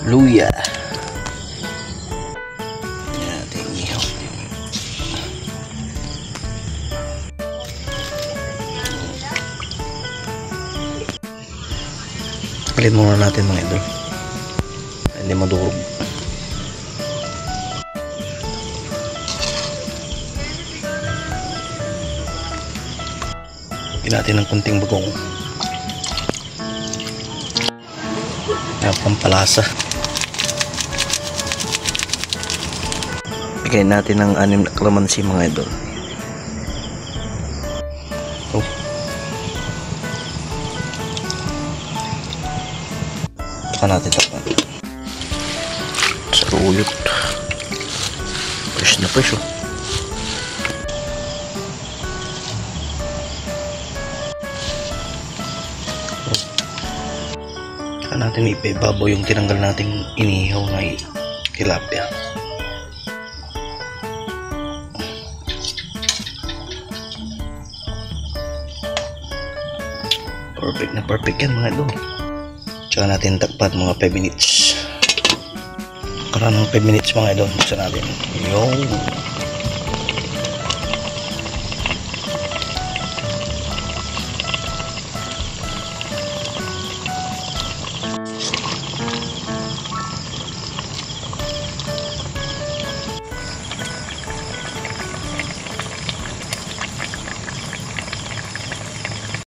luya. Yan natin ihaw. Palit muna natin mga idol. Hindi madurog. Lagyan natin ng kunting bagong. Pampalasa. Bigay natin ng 6 na kalamansi mga idol. Oh. Saka natin takpan. Saruyot. Fresh na fresh oh. Natin ipababaw yung tinanggal nating inihaw na tilapia. Perfect na perfect yan mga idol. Tsaka natin takpan mga 5 minutes. Karang 5 minutes mga idol. Buksan natin yung